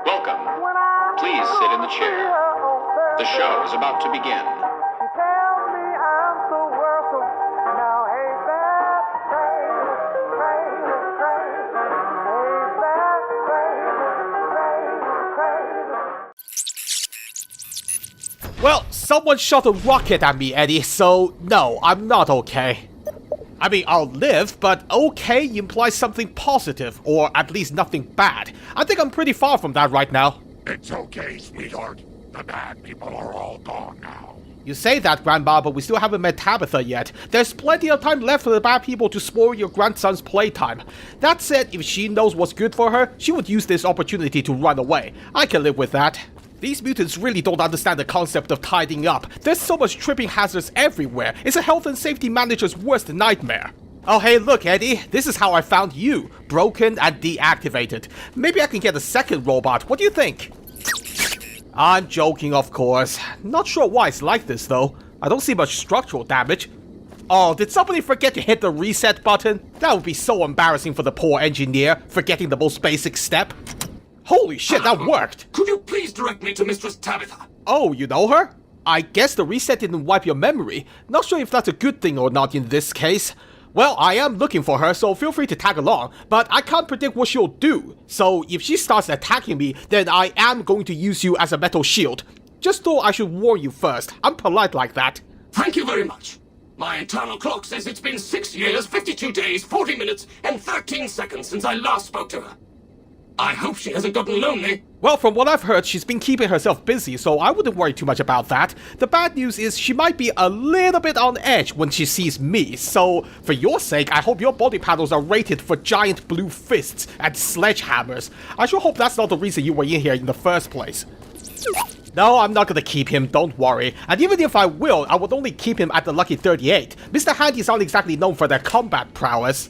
Welcome. Please sit in the chair. The show is about to begin. Well, someone shot a rocket at me, Eddie, so no, I'm not okay. I mean, I'll live, but okay implies something positive, or at least nothing bad. I think I'm pretty far from that right now. It's okay, sweetheart. The bad people are all gone now. You say that, Grandma, but we still haven't met Tabitha yet. There's plenty of time left for the bad people to spoil your grandson's playtime. That said, if she knows what's good for her, she would use this opportunity to run away. I can live with that. These mutants really don't understand the concept of tidying up. There's so much tripping hazards everywhere. It's a health and safety manager's worst nightmare. Oh hey, look Eddie, this is how I found you. Broken and deactivated. Maybe I can get a second robot, what do you think? I'm joking, of course. Not sure why it's like this though. I don't see much structural damage. Oh, did somebody forget to hit the reset button? That would be so embarrassing for the poor engineer, forgetting the most basic step. Holy shit, that worked! Could you please direct me to Mistress Tabitha? Oh, you know her? I guess the reset didn't wipe your memory. Not sure if that's a good thing or not in this case. Well, I am looking for her, so feel free to tag along, but I can't predict what she'll do. So if she starts attacking me, then I am going to use you as a metal shield. Just thought I should warn you first. I'm polite like that. Thank you very much. My internal clock says it's been 6 years, 52 days, 40 minutes, and 13 seconds since I last spoke to her. I hope she hasn't gotten lonely. Well, from what I've heard, she's been keeping herself busy, so I wouldn't worry too much about that. The bad news is she might be a little bit on edge when she sees me, so for your sake, I hope your body panels are rated for giant blue fists and sledgehammers. I sure hope that's not the reason you were in here in the first place. No, I'm not gonna keep him, don't worry. And even if I will, I would only keep him at the Lucky 38. Mr. Handy's aren't exactly known for their combat prowess.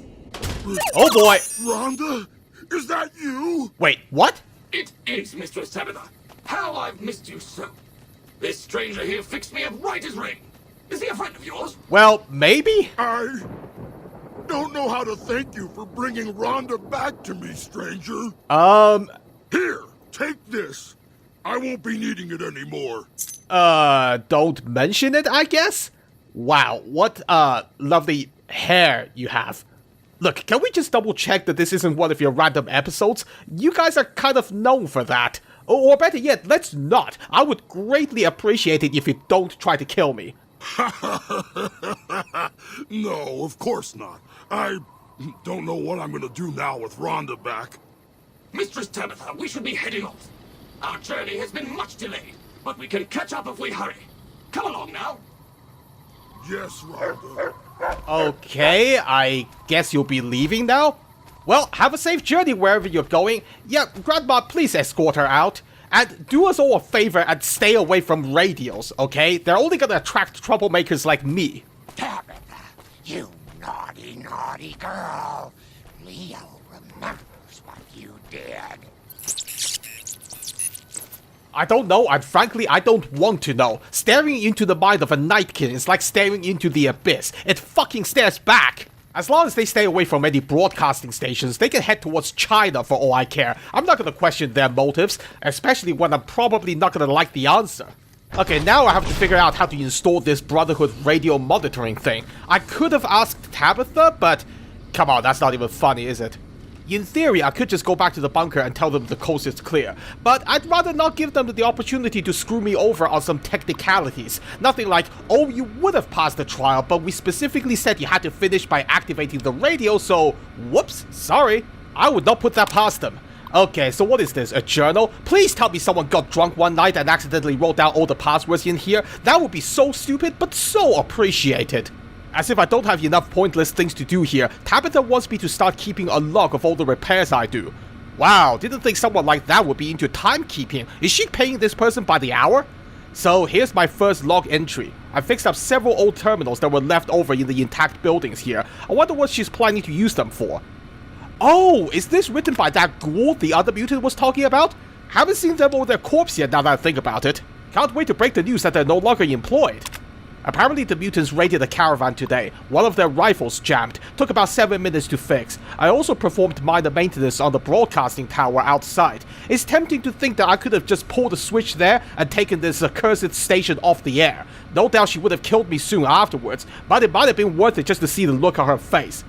Oh boy! Rhonda? Is that you? Wait, what? It is, Mistress Tabitha. How I've missed you so. This stranger here fixed me up right as rain. Is he a friend of yours? Well, maybe? I don't know how to thank you for bringing Rhonda back to me, stranger. Here, take this. I won't be needing it anymore. Don't mention it, I guess? Wow, what, lovely hair you have. Look, can we just double check that this isn't one of your random episodes? You guys are kind of known for that. Or better yet, let's not. I would greatly appreciate it if you don't try to kill me. No, of course not. I don't know what I'm gonna do now with Rhonda back. Mistress Tabitha, we should be heading off. Our journey has been much delayed, but we can catch up if we hurry. Come along now. Yes, Rhonda. Okay, I guess you'll be leaving now? Well, have a safe journey wherever you're going. Yeah, Grandma, please escort her out. And do us all a favor and stay away from radios, okay? They're only gonna attract troublemakers like me. Tabitha, you naughty, naughty girl. Leo remembers what you did. I don't know, and frankly, I don't want to know. Staring into the mind of a nightkin is like staring into the abyss. It fucking stares back. As long as they stay away from any broadcasting stations, they can head towards China for all I care. I'm not gonna question their motives, especially when I'm probably not gonna like the answer. Okay, now I have to figure out how to install this Brotherhood radio monitoring thing. I could have asked Tabitha, but come on, that's not even funny, is it? In theory, I could just go back to the bunker and tell them the coast is clear, but I'd rather not give them the opportunity to screw me over on some technicalities. Nothing like, oh, you would have passed the trial, but we specifically said you had to finish by activating the radio, so whoops, sorry. I would not put that past them. Okay, so what is this, a journal? Please tell me someone got drunk one night and accidentally wrote down all the passwords in here. That would be so stupid, but so appreciated. As if I don't have enough pointless things to do here, Tabitha wants me to start keeping a log of all the repairs I do. Wow, didn't think someone like that would be into timekeeping. Is she paying this person by the hour? So here's my first log entry. I fixed up several old terminals that were left over in the intact buildings here. I wonder what she's planning to use them for. Oh, is this written by that ghoul the other mutant was talking about? Haven't seen them or their corpse yet now that I think about it. Can't wait to break the news that they're no longer employed. Apparently the mutants raided a caravan today. One of their rifles jammed. Took about 7 minutes to fix. I also performed minor maintenance on the broadcasting tower outside. It's tempting to think that I could have just pulled the switch there and taken this accursed station off the air. No doubt she would have killed me soon afterwards, but it might have been worth it just to see the look on her face.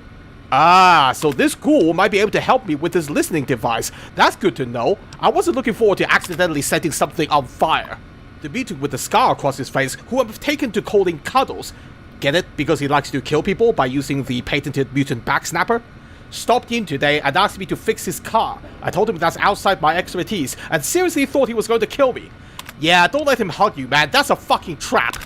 Ah, so this ghoul might be able to help me with this listening device. That's good to know. I wasn't looking forward to accidentally setting something on fire. The mutant with the scar across his face, who I've taken to calling Cuddles. Get it? Because he likes to kill people by using the patented mutant backsnapper? Stopped in today and asked me to fix his car. I told him that's outside my expertise and seriously thought he was going to kill me. Yeah, don't let him hug you, man. That's a fucking trap.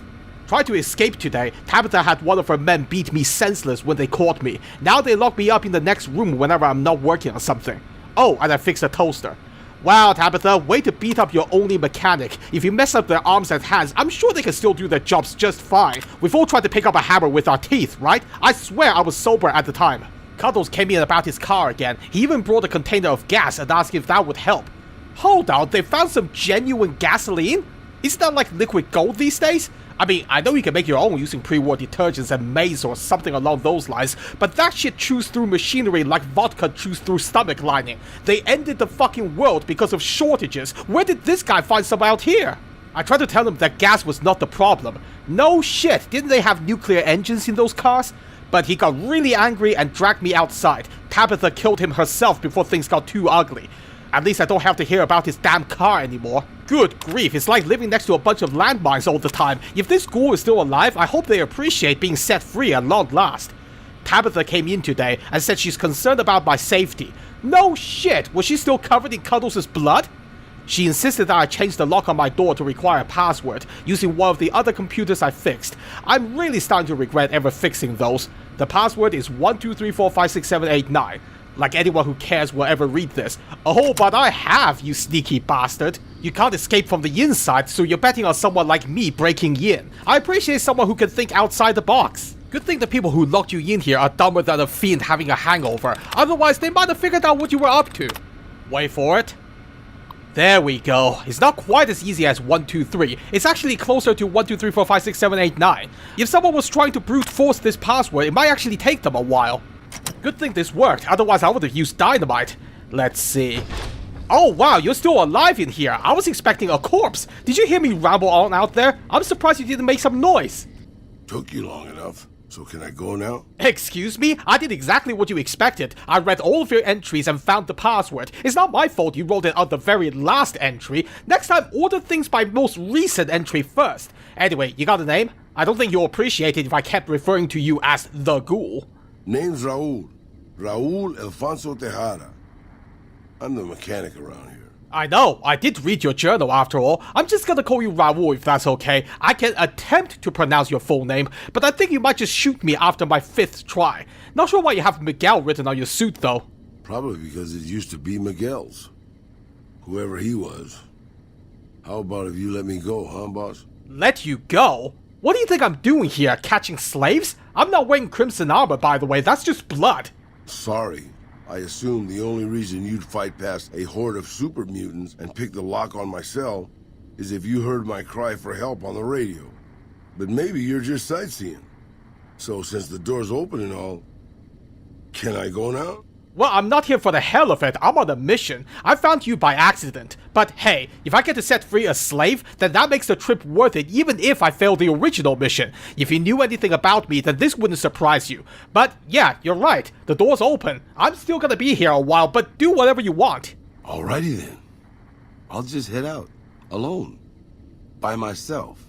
Tried to escape today. Tabitha had one of her men beat me senseless when they caught me. Now they lock me up in the next room whenever I'm not working on something. Oh, and I fixed a toaster. Wow, Tabitha, way to beat up your only mechanic. If you mess up their arms and hands, I'm sure they can still do their jobs just fine. We've all tried to pick up a hammer with our teeth, right? I swear I was sober at the time. Cuddles came in about his car again. He even brought a container of gas and asked if that would help. Hold on, they found some genuine gasoline? Isn't that like liquid gold these days? I mean, I know you can make your own using pre-war detergents and maize or something along those lines, but that shit chews through machinery like vodka chews through stomach lining. They ended the fucking world because of shortages. Where did this guy find some out here? I tried to tell him that gas was not the problem. No shit, didn't they have nuclear engines in those cars? But he got really angry and dragged me outside. Tabitha killed him herself before things got too ugly. At least I don't have to hear about his damn car anymore. Good grief, it's like living next to a bunch of landmines all the time. If this ghoul is still alive, I hope they appreciate being set free at long last. Tabitha came in today and said she's concerned about my safety. No shit, was she still covered in Cuddles' blood? She insisted that I change the lock on my door to require a password, using one of the other computers I fixed. I'm really starting to regret ever fixing those. The password is 1234567889. Like anyone who cares will ever read this. Oh, but I have, you sneaky bastard. You can't escape from the inside, so you're betting on someone like me breaking in. I appreciate someone who can think outside the box. Good thing the people who locked you in here are dumber than a fiend having a hangover. Otherwise, they might have figured out what you were up to. Wait for it. There we go. It's not quite as easy as 123. It's actually closer to 1234567889. If someone was trying to brute force this password, it might actually take them a while. Good thing this worked, otherwise I would have used dynamite. Let's see. Oh wow, you're still alive in here. I was expecting a corpse. Did you hear me ramble on out there? I'm surprised you didn't make some noise. Took you long enough. So can I go now? Excuse me? I did exactly what you expected. I read all of your entries and found the password. It's not my fault you rolled it on the very last entry. Next time, order things by most recent entry first. Anyway, you got a name? I don't think you'll appreciate it if I kept referring to you as the ghoul. Name's Raul. Raul Alfonso Tejada. I'm the mechanic around here. I know, I did read your journal after all. I'm just gonna call you Raul if that's okay. I can attempt to pronounce your full name, but I think you might just shoot me after my 5th try. Not sure why you have Miguel written on your suit though. Probably because it used to be Miguel's. Whoever he was. How about if you let me go, huh, boss? Let you go? What do you think I'm doing here, catching slaves? I'm not wearing crimson armor, by the way, that's just blood. Sorry. I assumed the only reason you'd fight past a horde of super mutants and pick the lock on my cell is if you heard my cry for help on the radio. But maybe you're just sightseeing. So since the door's open and all, can I go now? Well, I'm not here for the hell of it. I'm on a mission. I found you by accident. But hey, if I get to set free a slave, then that makes the trip worth it even if I fail the original mission. If you knew anything about me, then this wouldn't surprise you. But yeah, you're right. The door's open. I'm still gonna be here a while, but do whatever you want. Alrighty then. I'll just head out. Alone. By myself.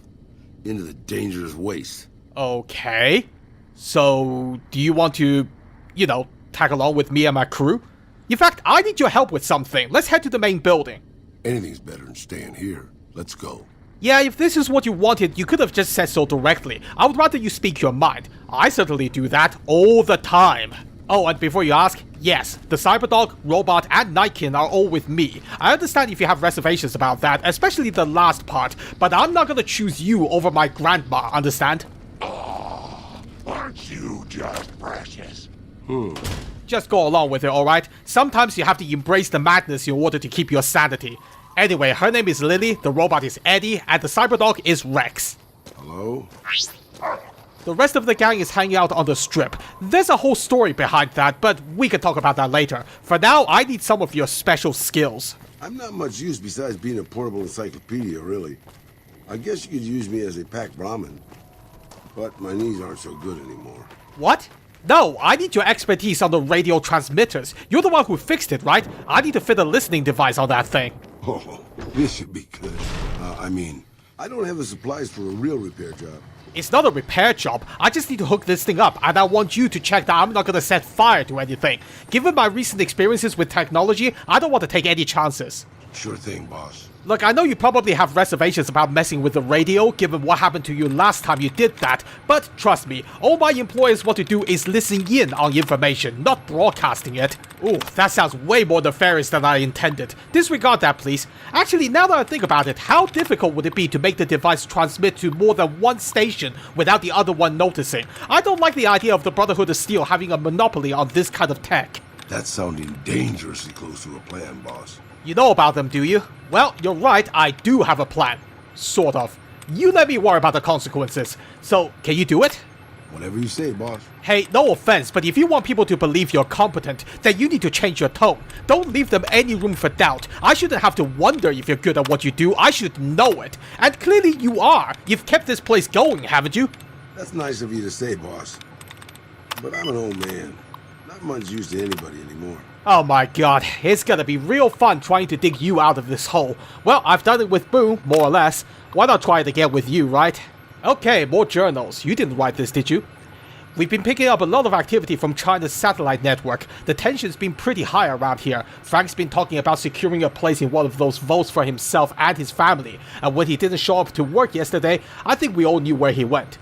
Into the dangerous waste. Okay. So, do you want to, tag along with me and my crew? In fact, I need your help with something. Let's head to the main building. Anything's better than staying here. Let's go. Yeah, if this is what you wanted, you could have just said so directly. I would rather you speak your mind. I certainly do that all the time. Oh, and before you ask, yes, the Cyberdog, Robot, and Nightkin are all with me. I understand if you have reservations about that, especially the last part, but I'm not gonna choose you over my grandma, understand? Oh, aren't you just precious? Just go along with it, alright? Sometimes you have to embrace the madness in order to keep your sanity. Anyway, her name is Lily, the robot is Eddie, and the Cyberdog is Rex. Hello? The rest of the gang is hanging out on the strip. There's a whole story behind that, but we can talk about that later. For now, I need some of your special skills. I'm not much use besides being a portable encyclopedia, really. I guess you could use me as a packed Brahmin. But my knees aren't so good anymore. What? No, I need your expertise on the radio transmitters. You're the one who fixed it, right? I need to fit a listening device on that thing. Oh, this should be good. I don't have the supplies for a real repair job. It's not a repair job. I just need to hook this thing up, and I want you to check that I'm not gonna set fire to anything. Given my recent experiences with technology, I don't want to take any chances. Sure thing, boss. Look, I know you probably have reservations about messing with the radio, given what happened to you last time you did that, but trust me, all my employers want to do is listen in on information, not broadcasting it. Ooh, that sounds way more nefarious than I intended. Disregard that, please. Actually, now that I think about it, how difficult would it be to make the device transmit to more than one station without the other one noticing? I don't like the idea of the Brotherhood of Steel having a monopoly on this kind of tech. That's sounding dangerously close to a plan, boss. You know about them, do you? Well, you're right, I do have a plan. Sort of. You let me worry about the consequences. So, can you do it? Whatever you say, boss. Hey, no offense, but if you want people to believe you're competent, then you need to change your tone. Don't leave them any room for doubt. I shouldn't have to wonder if you're good at what you do, I should know it. And clearly you are. You've kept this place going, haven't you? That's nice of you to say, boss. But I'm an old man. Not much use to anybody anymore. Oh my god, it's gonna be real fun trying to dig you out of this hole. Well, I've done it with Boo, more or less. Why not try it again with you, right? Okay, more journals. You didn't write this, did you? We've been picking up a lot of activity from China's satellite network. The tension's been pretty high around here. Frank's been talking about securing a place in one of those vaults for himself and his family. And when he didn't show up to work yesterday, I think we all knew where he went.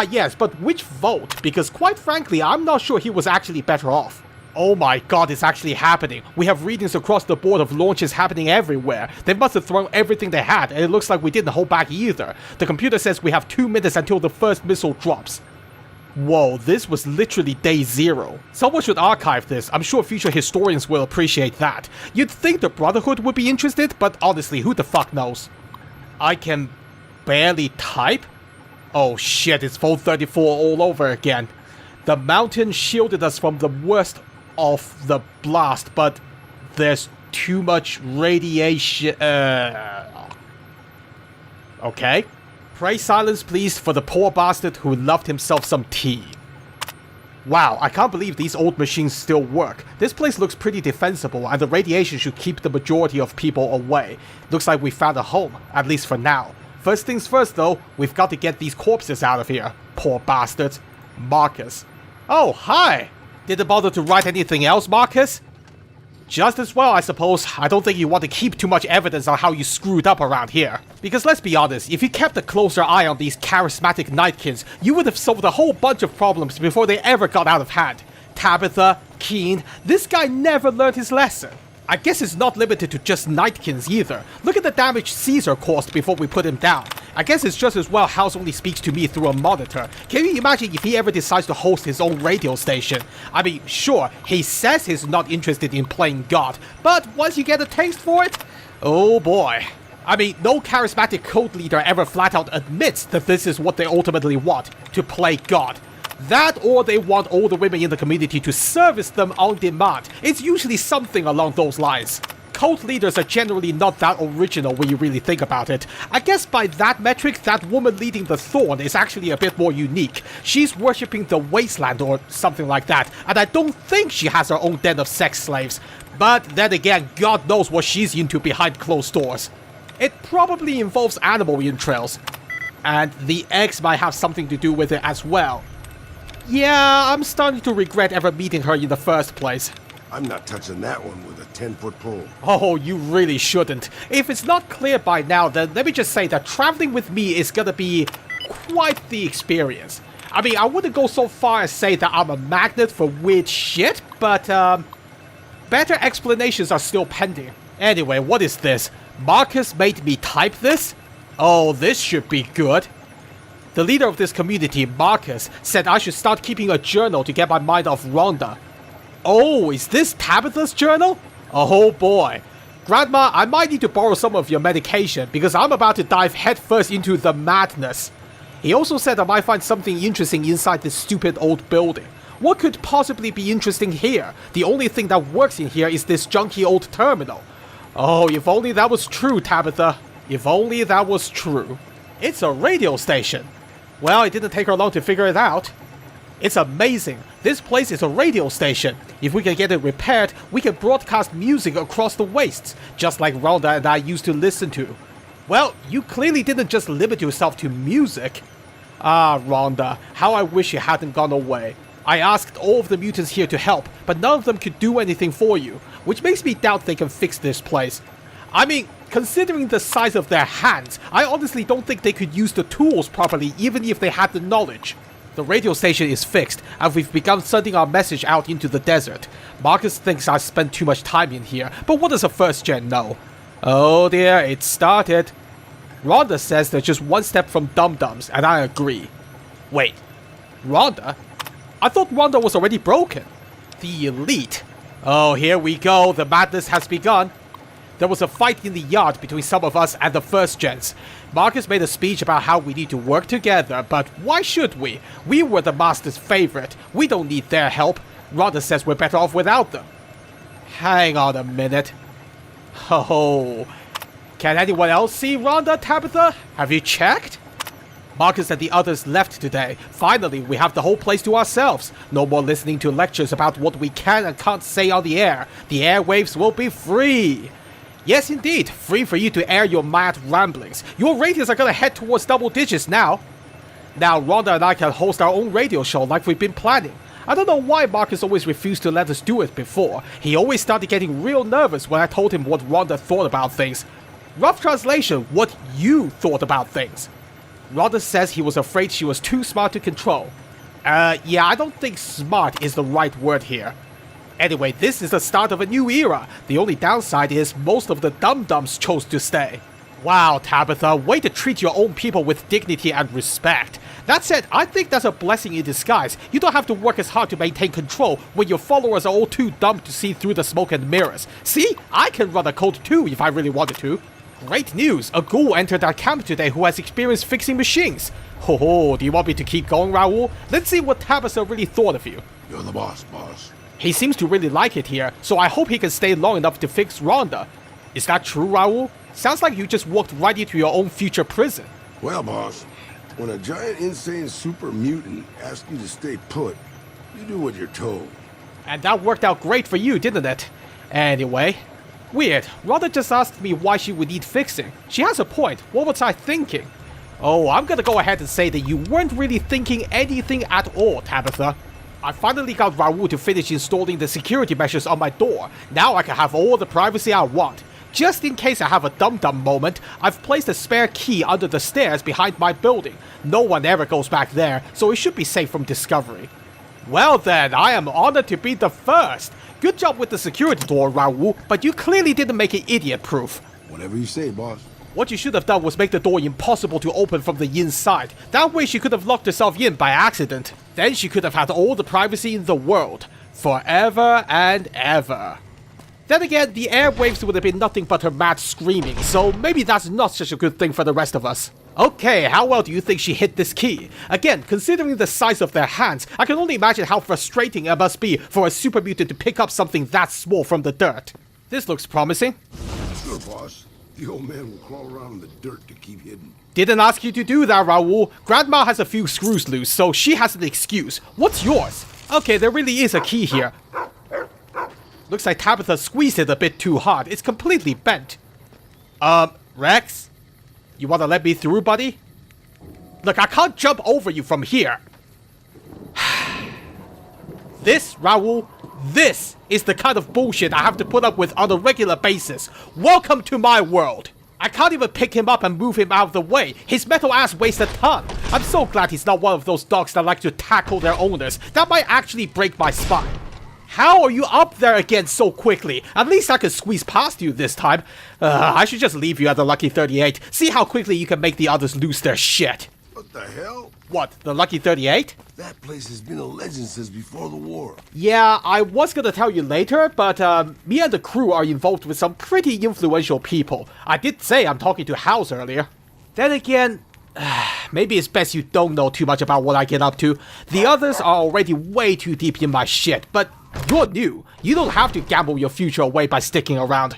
Yes, but which vault? Because quite frankly, I'm not sure he was actually better off. Oh my god, it's actually happening. We have readings across the board of launches happening everywhere. They must have thrown everything they had, and it looks like we didn't hold back either. The computer says we have 2 minutes until the first missile drops. Whoa, this was literally day 0. Someone should archive this. I'm sure future historians will appreciate that. You'd think the Brotherhood would be interested, but honestly, who the fuck knows? I can barely type? Oh shit, it's Vault 34 all over again. The mountain shielded us from the worst of the blast, but there's too much radiation. Okay. Pray silence, please, for the poor bastard who loved himself some tea. Wow, I can't believe these old machines still work. This place looks pretty defensible, and the radiation should keep the majority of people away. Looks like we found a home, at least for now. First things first, though, we've got to get these corpses out of here. Poor bastards. Marcus. Oh, hi! Didn't bother to write anything else, Marcus? Just as well, I suppose. I don't think you want to keep too much evidence on how you screwed up around here. Because let's be honest, if you kept a closer eye on these charismatic Nightkins, you would have solved a whole bunch of problems before they ever got out of hand. Tabitha, Keen, this guy never learned his lesson. I guess it's not limited to just Nightkins either. Look at the damage Caesar caused before we put him down. I guess it's just as well House only speaks to me through a monitor. Can you imagine if he ever decides to host his own radio station? I mean, sure, he says he's not interested in playing God, but once you get a taste for it, oh boy. I mean, no charismatic cult leader ever flat out admits that this is what they ultimately want, to play God. That or they want all the women in the community to service them on demand. It's usually something along those lines. Cult leaders are generally not that original when you really think about it. I guess by that metric, that woman leading the Thorn is actually a bit more unique. She's worshipping the Wasteland or something like that, and I don't think she has her own den of sex slaves. But then again, God knows what she's into behind closed doors. It probably involves animal entrails. And the eggs might have something to do with it as well. Yeah, I'm starting to regret ever meeting her in the first place. I'm not touching that one with a 10-foot pole. Oh, you really shouldn't. If it's not clear by now, then let me just say that traveling with me is gonna be quite the experience. I mean, I wouldn't go so far as say that I'm a magnet for weird shit, but better explanations are still pending. Anyway, what is this? Marcus made me type this? Oh, this should be good. The leader of this community, Marcus, said I should start keeping a journal to get my mind off Rhonda. Oh, is this Tabitha's journal? Oh boy. Grandma, I might need to borrow some of your medication because I'm about to dive headfirst into the madness. He also said I might find something interesting inside this stupid old building. What could possibly be interesting here? The only thing that works in here is this junky old terminal. Oh, if only that was true, Tabitha. If only that was true. It's a radio station. Well, it didn't take her long to figure it out. It's amazing. This place is a radio station. If we can get it repaired, we can broadcast music across the wastes, just like Rhonda and I used to listen to. Well, you clearly didn't just limit yourself to music. Ah, Rhonda, how I wish you hadn't gone away. I asked all of the mutants here to help, but none of them could do anything for you, which makes me doubt they can fix this place. I mean, considering the size of their hands, I honestly don't think they could use the tools properly even if they had the knowledge. The radio station is fixed, and we've begun sending our message out into the desert. Marcus thinks I spent too much time in here, but what does a first gen know? Oh dear, it started. Rhonda says they're just one step from dum-dums, and I agree. Wait, Rhonda? I thought Rhonda was already broken. The elite. Oh, here we go, the madness has begun. There was a fight in the yard between some of us and the first gens. Marcus made a speech about how we need to work together, but why should we? We were the Master's favorite. We don't need their help. Rhonda says we're better off without them. Hang on a minute. Oh, can anyone else see Rhonda, Tabitha? Have you checked? Marcus and the others left today. Finally, we have the whole place to ourselves. No more listening to lectures about what we can and can't say on the air. The airwaves will be free. Yes, indeed, free for you to air your mad ramblings. Your ratings are gonna head towards double digits now. Now, Rhonda and I can host our own radio show like we've been planning. I don't know why Marcus always refused to let us do it before. He always started getting real nervous when I told him what Rhonda thought about things. Rough translation, what you thought about things. Rhonda says he was afraid she was too smart to control. Yeah, I don't think smart is the right word here. Anyway, this is the start of a new era. The only downside is most of the dum-dums chose to stay. Wow, Tabitha, way to treat your own people with dignity and respect. That said, I think that's a blessing in disguise. You don't have to work as hard to maintain control when your followers are all too dumb to see through the smoke and mirrors. See, I can run a code too if I really wanted to. Great news! A ghoul entered our camp today who has experience fixing machines. Ho, do you want me to keep going, Raul? Let's see what Tabitha really thought of you. You're the boss, boss. He seems to really like it here, so I hope he can stay long enough to fix Rhonda. Is that true, Raul? Sounds like you just walked right into your own future prison. Well, boss, when a giant insane super mutant asks you to stay put, you do what you're told. And that worked out great for you, didn't it? Anyway, weird. Rhonda just asked me why she would need fixing. She has a point. What was I thinking? Oh, I'm gonna go ahead and say that you weren't really thinking anything at all, Tabitha. I finally got Raul to finish installing the security measures on my door. Now I can have all the privacy I want. Just in case I have a dum-dum moment, I've placed a spare key under the stairs behind my building. No one ever goes back there, so it should be safe from discovery. Well then, I am honored to be the first. Good job with the security door, Raul, but you clearly didn't make it idiot-proof. Whatever you say, boss. What you should have done was make the door impossible to open from the inside. That way she could have locked herself in by accident. Then she could have had all the privacy in the world. Forever and ever. Then again, the airwaves would have been nothing but her mad screaming, so maybe that's not such a good thing for the rest of us. Okay, how well do you think she hit this key? Again, considering the size of their hands, I can only imagine how frustrating it must be for a super mutant to pick up something that small from the dirt. This looks promising. Sure, boss. The old man will crawl around in the dirt to keep hidden. Didn't ask you to do that, Raul. Grandma has a few screws loose, so she has an excuse. What's yours? Okay, there really is a key here. Looks like Tabitha squeezed it a bit too hard. It's completely bent. Rex? You wanna let me through, buddy? Look, I can't jump over you from here. This, Raul, this is the kind of bullshit I have to put up with on a regular basis. Welcome to my world. I can't even pick him up and move him out of the way. His metal ass weighs a ton. I'm so glad he's not one of those dogs that like to tackle their owners. That might actually break my spine. How are you up there again so quickly? At least I could squeeze past you this time. I should just leave you at the Lucky 38. See how quickly you can make the others lose their shit. What the hell? What, the Lucky 38? That place has been a legend since before the war. Yeah, I was gonna tell you later, but me and the crew are involved with some pretty influential people. I did say I'm talking to House earlier. Then again, Maybe it's best you don't know too much about what I get up to. The others are already way too deep in my shit, but you're new. You don't have to gamble your future away by sticking around.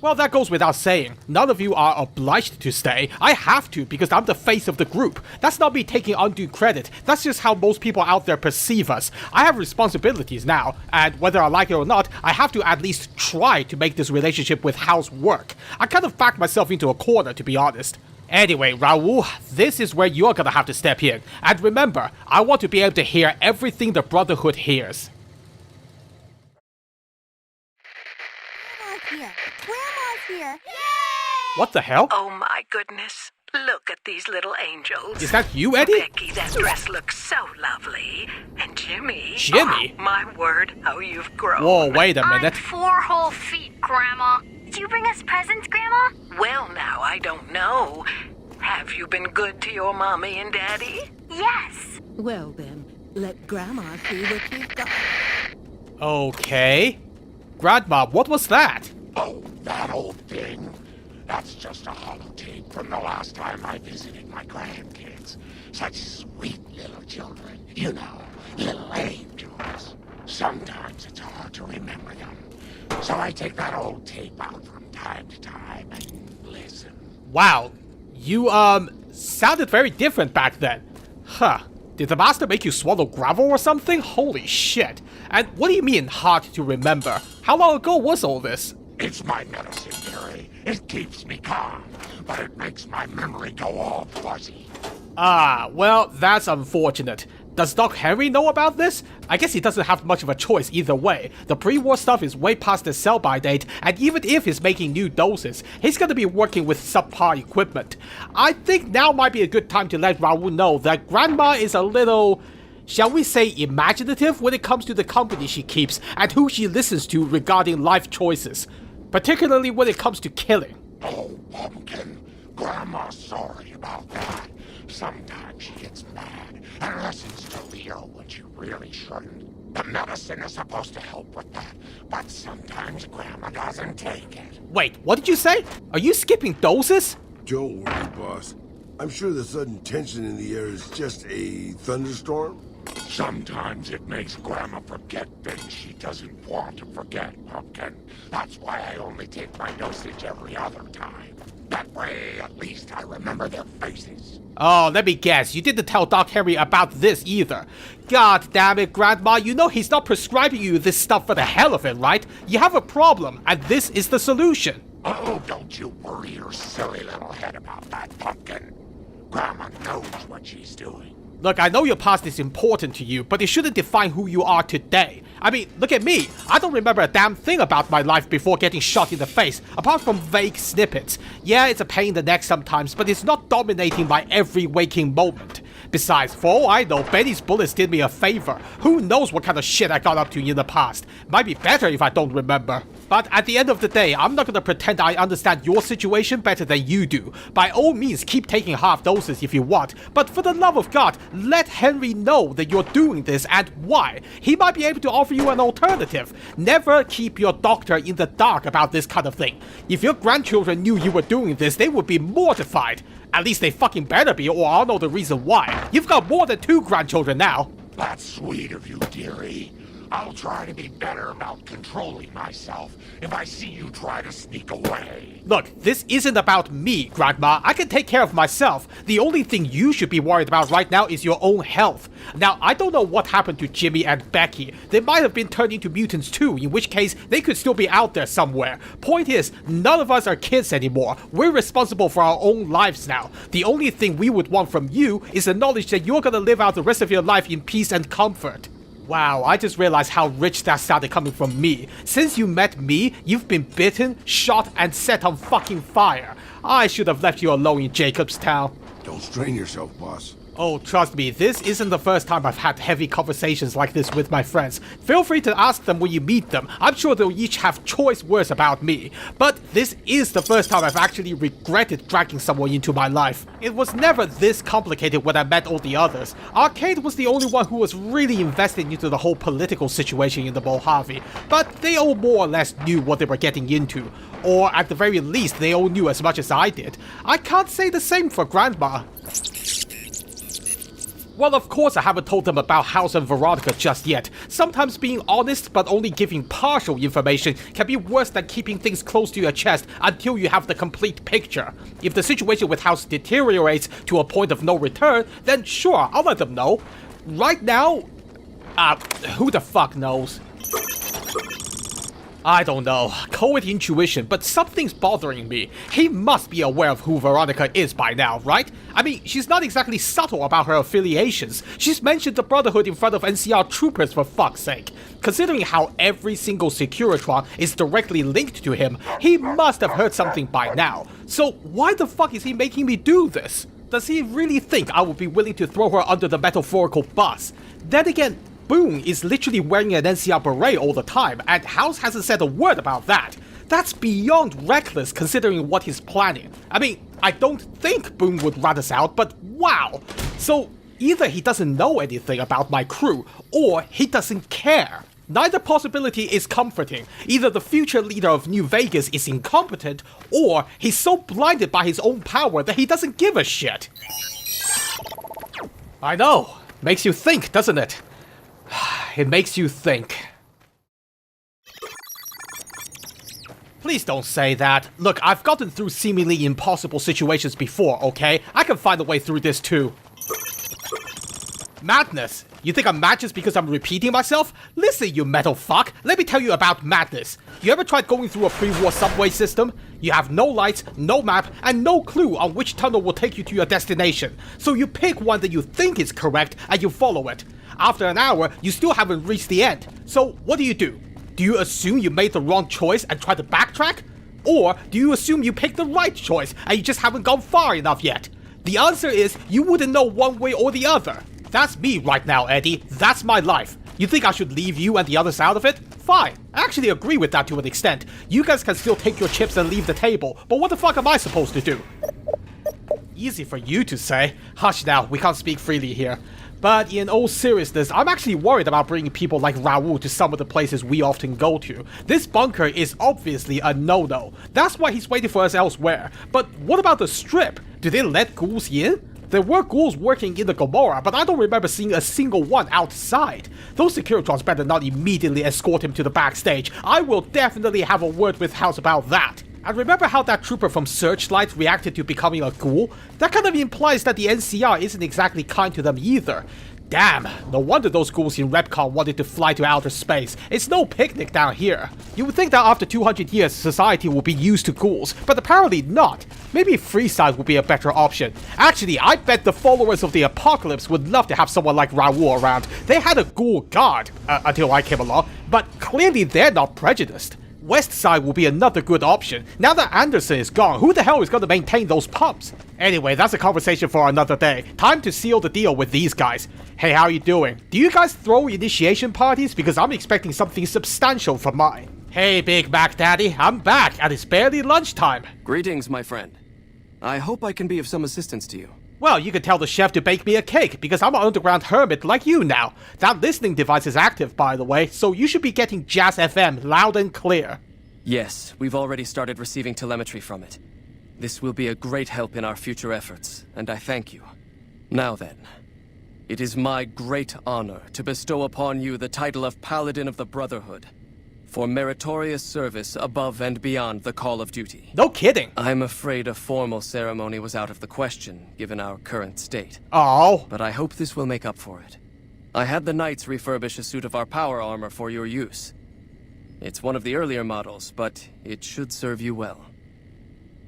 Well, that goes without saying. None of you are obliged to stay. I have to because I'm the face of the group. That's not me taking undue credit. That's just how most people out there perceive us. I have responsibilities now, and whether I like it or not, I have to at least try to make this relationship with House work. I kind of backed myself into a corner, to be honest. Anyway, Raul, this is where you're gonna have to step in. And remember, I want to be able to hear everything the Brotherhood hears. Grandma's here. What the hell? Oh my goodness. Look at these little angels. Is that you, Eddie? Becky, that dress looks so lovely. And Jimmy. Jimmy? Oh, my word, how you've grown. Whoa, wait a minute. I'm 4 whole feet, Grandma. Did you bring us presents, Grandma? Well, now, I don't know. Have you been good to your mommy and daddy? Yes. Well then, let Grandma see what you've got. Okay. Grandma, what was that? Oh, that old thing. That's just a holotape from the last time I visited my grandkids. Such sweet little children. You know, little angels. Sometimes it's hard to remember them. So I take that old tape out from time to time and listen. Wow. You, sounded very different back then. Huh. Did the master make you swallow gravel or something? Holy shit. And what do you mean hard to remember? How long ago was all this? It's my medicine, Gary. It keeps me calm, but it makes my memory go all fuzzy. Ah, well, that's unfortunate. Does Doc Henry know about this? I guess he doesn't have much of a choice either way. The pre-war stuff is way past the sell-by date, and even if he's making new doses, he's gonna be working with subpar equipment. I think now might be a good time to let Raul know that Grandma is a little, shall we say, imaginative when it comes to the company she keeps and who she listens to regarding life choices, particularly when it comes to killing. Oh, Pumpkin. Grandma's sorry about that. Sometimes she gets mad and listens to Leo when she really shouldn't. The medicine is supposed to help with that, but sometimes Grandma doesn't take it. Wait, what did you say? Are you skipping doses? Don't worry, boss. I'm sure the sudden tension in the air is just a thunderstorm. Sometimes it makes Grandma forget things she doesn't want to forget, Pumpkin. That's why I only take my dosage every other time. That way, at least I remember their faces. Oh, let me guess, you didn't tell Doc Henry about this either. God damn it, Grandma, you know he's not prescribing you this stuff for the hell of it, right? You have a problem, and this is the solution. Oh, don't you worry your silly little head about that, Pumpkin. Grandma knows what she's doing. Look, I know your past is important to you, but it shouldn't define who you are today. I mean, look at me. I don't remember a damn thing about my life before getting shot in the face, apart from vague snippets. Yeah, it's a pain in the neck sometimes, but it's not dominating my every waking moment. Besides, for all I know, Benny's bullets did me a favor. Who knows what kind of shit I got up to in the past. Might be better if I don't remember. But at the end of the day, I'm not gonna pretend I understand your situation better than you do. By all means, keep taking half doses if you want, but for the love of God, let Henry know that you're doing this and why. He might be able to offer you an alternative. Never keep your doctor in the dark about this kind of thing. If your grandchildren knew you were doing this, they would be mortified. At least they fucking better be, or I'll know the reason why. You've got more than 2 grandchildren now. That's sweet of you, dearie. I'll try to be better about controlling myself if I see you try to sneak away. Look, this isn't about me, Grandma. I can take care of myself. The only thing you should be worried about right now is your own health. Now, I don't know what happened to Jimmy and Becky. They might have been turned into mutants too, in which case they could still be out there somewhere. Point is, none of us are kids anymore. We're responsible for our own lives now. The only thing we would want from you is the knowledge that you're gonna live out the rest of your life in peace and comfort. Wow, I just realized how rich that sounded coming from me. Since you met me, you've been bitten, shot, and set on fucking fire. I should have left you alone in Jacobstown. Don't strain yourself, boss. Oh, trust me, this isn't the first time I've had heavy conversations like this with my friends. Feel free to ask them when you meet them. I'm sure they'll each have choice words about me. But this is the first time I've actually regretted dragging someone into my life. It was never this complicated when I met all the others. Arcade was the only one who was really invested into the whole political situation in the Mojave, but they all more or less knew what they were getting into. Or at the very least, they all knew as much as I did. I can't say the same for Grandma. Well, of course I haven't told them about House and Veronica just yet. Sometimes being honest but only giving partial information can be worse than keeping things close to your chest until you have the complete picture. If the situation with House deteriorates to a point of no return, then sure, I'll let them know. Right now, who the fuck knows? I don't know, call it intuition, but something's bothering me. He must be aware of who Veronica is by now, right? I mean, she's not exactly subtle about her affiliations. She's mentioned the Brotherhood in front of NCR troopers for fuck's sake. Considering how every single Securitron is directly linked to him, he must have heard something by now. So why the fuck is he making me do this? Does he really think I would be willing to throw her under the metaphorical bus? Then again, Boone is literally wearing an NCR beret all the time, and House hasn't said a word about that. That's beyond reckless considering what he's planning. I mean, I don't think Boone would rat us out, but wow. So either he doesn't know anything about my crew, or he doesn't care. Neither possibility is comforting. Either the future leader of New Vegas is incompetent, or he's so blinded by his own power that he doesn't give a shit. I know. Makes you think, doesn't it? It makes you think. Please don't say that. Look, I've gotten through seemingly impossible situations before, okay? I can find a way through this too. Madness. You think I'm mad just because I'm repeating myself? Listen, you metal fuck. Let me tell you about madness. You ever tried going through a pre-war subway system? You have no lights, no map, and no clue on which tunnel will take you to your destination. So you pick one that you think is correct and you follow it. After an hour, you still haven't reached the end. So what do? Do you assume you made the wrong choice and try to backtrack? Or do you assume you picked the right choice and you just haven't gone far enough yet? The answer is you wouldn't know one way or the other. That's me right now, Eddie. That's my life. You think I should leave you and the others out of it? Fine. I actually agree with that to an extent. You guys can still take your chips and leave the table, but what the fuck am I supposed to do? Easy for you to say. Hush now, we can't speak freely here. But in all seriousness, I'm actually worried about bringing people like Raul to some of the places we often go to. This bunker is obviously a no-no. That's why he's waiting for us elsewhere. But what about the Strip? Do they let ghouls in? There were ghouls working in the Gomorrah, but I don't remember seeing a single one outside. Those Securitrons better not immediately escort him to the backstage. I will definitely have a word with House about that. And remember how that trooper from Searchlight reacted to becoming a ghoul? That kind of implies that the NCR isn't exactly kind to them either. Damn, no wonder those ghouls in Repcon wanted to fly to outer space. It's no picnic down here. You would think that after 200 years, society will be used to ghouls, but apparently not. Maybe Freeside would be a better option. Actually, I bet the followers of the Apocalypse would love to have someone like Raul around. They had a ghoul guard, until I came along, but clearly they're not prejudiced. West Side will be another good option. Now that Anderson is gone, who the hell is going to maintain those pumps? Anyway, that's a conversation for another day. Time to seal the deal with these guys. Hey, how you doing? Do you guys throw initiation parties? Because I'm expecting something substantial from mine. Hey, Big Mac Daddy, I'm back, and it's barely lunchtime. Greetings, my friend. I hope I can be of some assistance to you. Well, you could tell the chef to bake me a cake, because I'm an underground hermit like you now. That listening device is active, by the way, so you should be getting Jazz FM loud and clear. Yes, we've already started receiving telemetry from it. This will be a great help in our future efforts, and I thank you. Now then, it is my great honor to bestow upon you the title of Paladin of the Brotherhood, for meritorious service above and beyond the call of duty. No kidding. I'm afraid a formal ceremony was out of the question, given our current state. Oh. But I hope this will make up for it. I had the Knights refurbish a suit of our power armor for your use. It's one of the earlier models, but it should serve you well.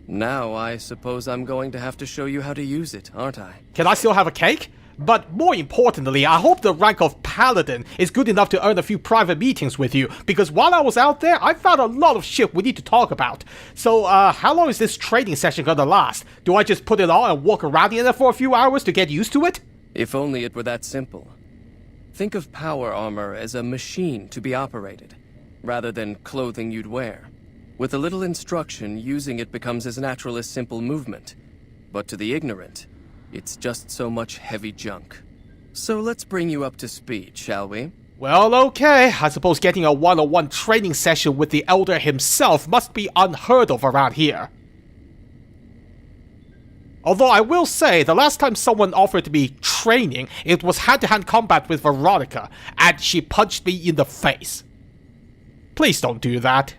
Now I suppose I'm going to have to show you how to use it, aren't I? Can I still have a cake? But more importantly, I hope the rank of Paladin is good enough to earn a few private meetings with you, because while I was out there, I found a lot of shit we need to talk about. So, how long is this training session gonna last? Do I just put it on and walk around in there for a few hours to get used to it? If only it were that simple. Think of power armor as a machine to be operated, rather than clothing you'd wear. With a little instruction, using it becomes as natural as simple movement. But to the ignorant, it's just so much heavy junk. So let's bring you up to speed, shall we? Well, okay. I suppose getting a one-on-one training session with the Elder himself must be unheard of around here. Although I will say, the last time someone offered me training, it was hand-to-hand combat with Veronica, and she punched me in the face. Please don't do that.